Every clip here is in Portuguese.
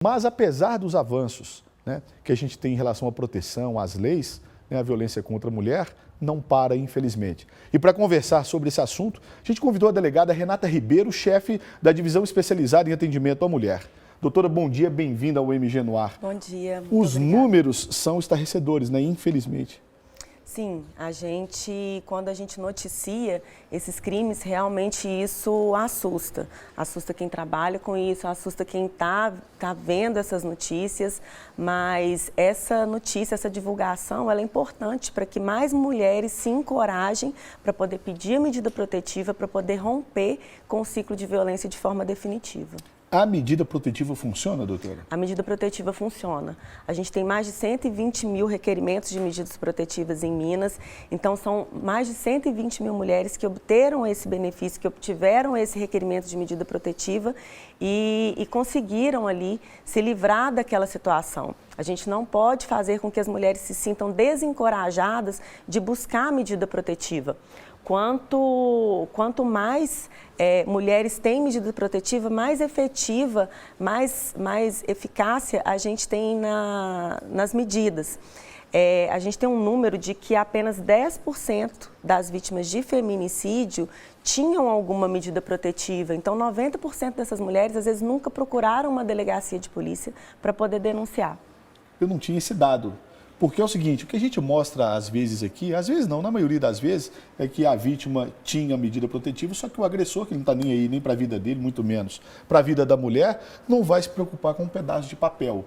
Mas, apesar dos avanços, né, que a gente tem em relação à proteção, às leis, né, a violência contra a mulher não para, infelizmente. E para conversar sobre esse assunto, a gente convidou a delegada Renata Ribeiro, chefe da Divisão Especializada em Atendimento à Mulher. Doutora, bom dia, bem-vinda ao MG no Ar. Bom dia. Os números são estarrecedores, né, infelizmente. Sim, quando a gente noticia esses crimes, realmente isso assusta. Assusta quem trabalha com isso, assusta quem tá vendo essas notícias, mas essa notícia, essa divulgação, ela é importante para que mais mulheres se encorajem para poder pedir a medida protetiva, para poder romper com o ciclo de violência de forma definitiva. A medida protetiva funciona, doutora? A medida protetiva funciona. A gente tem mais de 120 mil requerimentos de medidas protetivas em Minas, então são mais de 120 mil mulheres que obteram esse benefício, que obtiveram esse requerimento de medida protetiva e conseguiram ali se livrar daquela situação. A gente não pode fazer com que as mulheres se sintam desencorajadas de buscar a medida protetiva. Quanto mais mulheres têm medida protetiva, mais efetiva, mais eficácia a gente tem nas medidas. A gente tem um número de que apenas 10% das vítimas de feminicídio tinham alguma medida protetiva. Então, 90% dessas mulheres, às vezes, nunca procuraram uma delegacia de polícia para poder denunciar. Eu não tinha esse dado. Porque é o seguinte, o que a gente mostra às vezes aqui, às vezes não, na maioria das vezes, é que a vítima tinha medida protetiva, só que o agressor, que não está nem aí, nem para a vida dele, muito menos para a vida da mulher, não vai se preocupar com um pedaço de papel.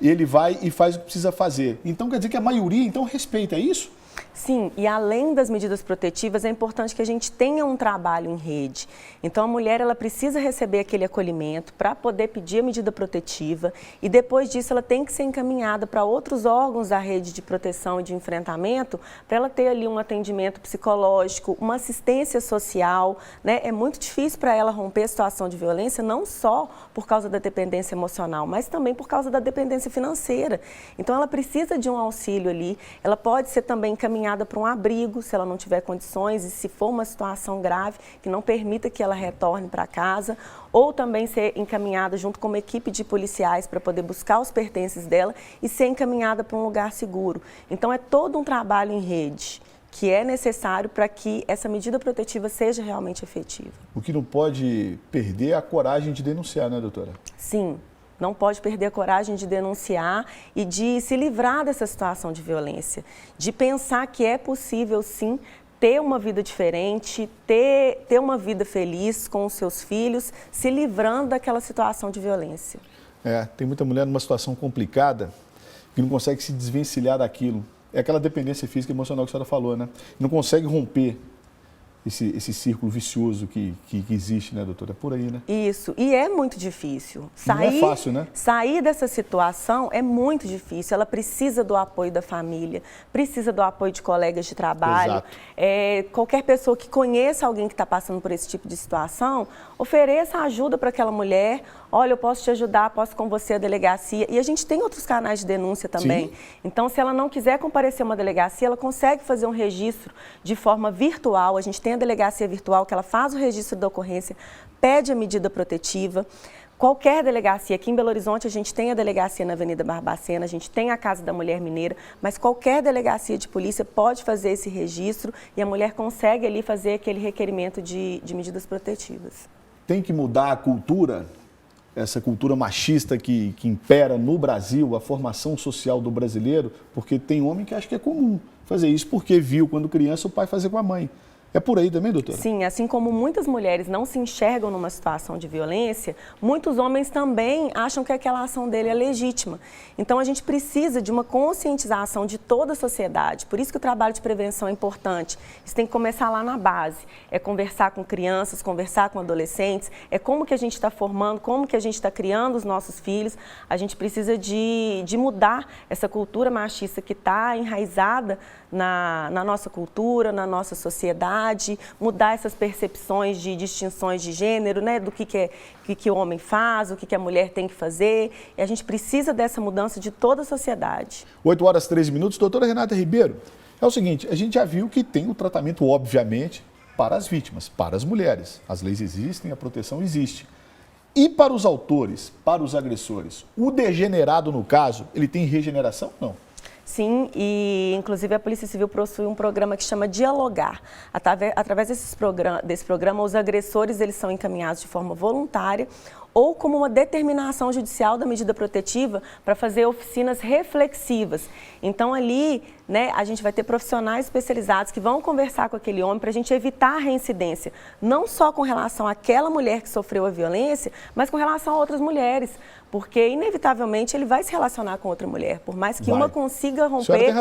Ele vai e faz o que precisa fazer. Então quer dizer que a maioria, então, respeita, é isso? Sim, e além das medidas protetivas, é importante que a gente tenha um trabalho em rede. Então, a mulher ela precisa receber aquele acolhimento para poder pedir a medida protetiva e depois disso ela tem que ser encaminhada para outros órgãos da rede de proteção e de enfrentamento para ela ter ali um atendimento psicológico, uma assistência social, né? É muito difícil para ela romper a situação de violência, não só por causa da dependência emocional, mas também por causa da dependência financeira. Então, ela precisa de um auxílio ali, ela pode ser também encaminhada para um abrigo, se ela não tiver condições e se for uma situação grave que não permita que ela retorne para casa, ou também ser encaminhada junto com uma equipe de policiais para poder buscar os pertences dela e ser encaminhada para um lugar seguro. Então, é todo um trabalho em rede que é necessário para que essa medida protetiva seja realmente efetiva. O que não pode perder é a coragem de denunciar, né, doutora? Sim. Não pode perder a coragem de denunciar e de se livrar dessa situação de violência, de pensar que é possível, sim, ter uma vida diferente, ter uma vida feliz com os seus filhos, se livrando daquela situação de violência. Tem muita mulher numa situação complicada que não consegue se desvencilhar daquilo. É aquela dependência física e emocional que a senhora falou, né? Não consegue romper esse círculo vicioso que existe, né, doutora? É por aí, né? Isso. E é muito difícil. Não é fácil, né? Sair dessa situação é muito difícil. Ela precisa do apoio da família, precisa do apoio de colegas de trabalho. Exato. Qualquer pessoa que conheça alguém que está passando por esse tipo de situação, ofereça ajuda para aquela mulher. Olha, eu posso te ajudar, posso ir com você à delegacia. E a gente tem outros canais de denúncia também. Sim. Então, se ela não quiser comparecer a uma delegacia, ela consegue fazer um registro de forma virtual. A gente tem a delegacia virtual que ela faz o registro da ocorrência, pede a medida protetiva. Qualquer delegacia, aqui em Belo Horizonte a gente tem a delegacia na Avenida Barbacena, a gente tem a Casa da Mulher Mineira, mas qualquer delegacia de polícia pode fazer esse registro e a mulher consegue ali fazer aquele requerimento de medidas protetivas. Tem que mudar a cultura, essa cultura machista que impera no Brasil, a formação social do brasileiro, porque tem homem que acha que é comum fazer isso porque viu quando criança o pai fazer com a mãe. É por aí também, doutora? Sim, assim como muitas mulheres não se enxergam numa situação de violência, muitos homens também acham que aquela ação dele é legítima. Então, a gente precisa de uma conscientização de toda a sociedade. Por isso que o trabalho de prevenção é importante. Isso tem que começar lá na base. É conversar com crianças, conversar com adolescentes, é como que a gente está formando, como que a gente está criando os nossos filhos. A gente precisa de mudar essa cultura machista que está enraizada na nossa cultura, na nossa sociedade, mudar essas percepções de distinções de gênero, né, do que o homem faz, o que a mulher tem que fazer. E a gente precisa dessa mudança de toda a sociedade. 8h13. Doutora Renata Ribeiro, é o seguinte, a gente já viu que tem o tratamento, obviamente, para as vítimas, para as mulheres. As leis existem, a proteção existe. E para os autores, para os agressores, o degenerado, no caso, ele tem regeneração? Não. Sim, e inclusive a Polícia Civil possui um programa que chama Dialogar. Através desse programa, os agressores eles são encaminhados de forma voluntária ou como uma determinação judicial da medida protetiva para fazer oficinas reflexivas. Então ali, né, a gente vai ter profissionais especializados que vão conversar com aquele homem para a gente evitar a reincidência, não só com relação àquela mulher que sofreu a violência, mas com relação a outras mulheres, porque inevitavelmente ele vai se relacionar com outra mulher. Por mais que uma consiga romper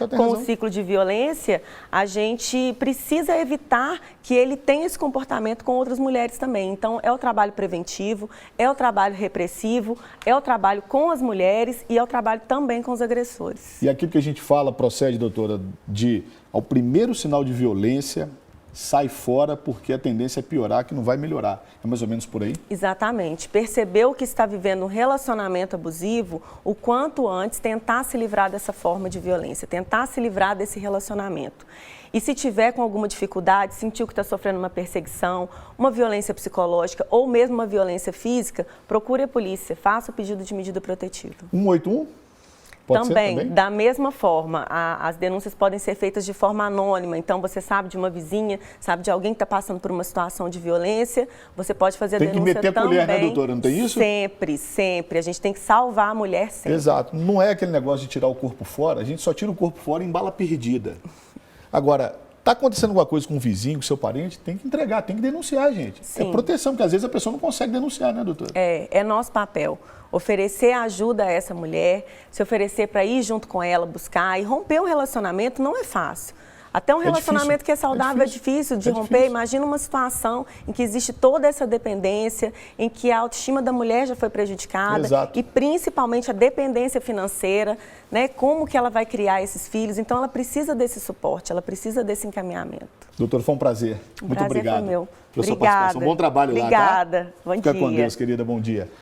com o ciclo de violência, a gente precisa evitar que ele tenha esse comportamento com outras mulheres também. Então é o trabalho preventivo, é o trabalho repressivo, é o trabalho com as mulheres e é o trabalho também com os agressores. E aquilo que a gente fala procede, doutora, de ao primeiro sinal de violência, sai fora porque a tendência é piorar, que não vai melhorar. É mais ou menos por aí? Exatamente. Percebeu que está vivendo um relacionamento abusivo, o quanto antes tentar se livrar dessa forma de violência, tentar se livrar desse relacionamento. E se tiver com alguma dificuldade, sentiu que está sofrendo uma perseguição, uma violência psicológica ou mesmo uma violência física, procure a polícia, faça o pedido de medida protetiva. 181? Pode ser também? Da mesma forma, as denúncias podem ser feitas de forma anônima. Então, você sabe de uma vizinha, sabe de alguém que está passando por uma situação de violência, você pode fazer a denúncia também. Tem que meter a colher, né, doutora? Não tem isso? Sempre, sempre. A gente tem que salvar a mulher sempre. Exato. Não é aquele negócio de tirar o corpo fora, a gente só tira o corpo fora em bala perdida. Agora, está acontecendo alguma coisa com um vizinho, com seu parente, tem que entregar, tem que denunciar, gente. Sim. É proteção, porque às vezes a pessoa não consegue denunciar, né, doutora? É nosso papel. Oferecer ajuda a essa mulher, se oferecer para ir junto com ela, buscar. E romper um relacionamento não é fácil. Até um relacionamento que é saudável é difícil de romper. Imagina uma situação em que existe toda essa dependência, em que a autoestima da mulher já foi prejudicada. Exato. E principalmente a dependência financeira, né? Como que ela vai criar esses filhos. Então ela precisa desse suporte, ela precisa desse encaminhamento. Doutor, foi um prazer. Muito obrigado foi meu. pela sua participação. Bom trabalho lá, tá? Obrigada. Bom dia. Fica com Deus, querida. Bom dia.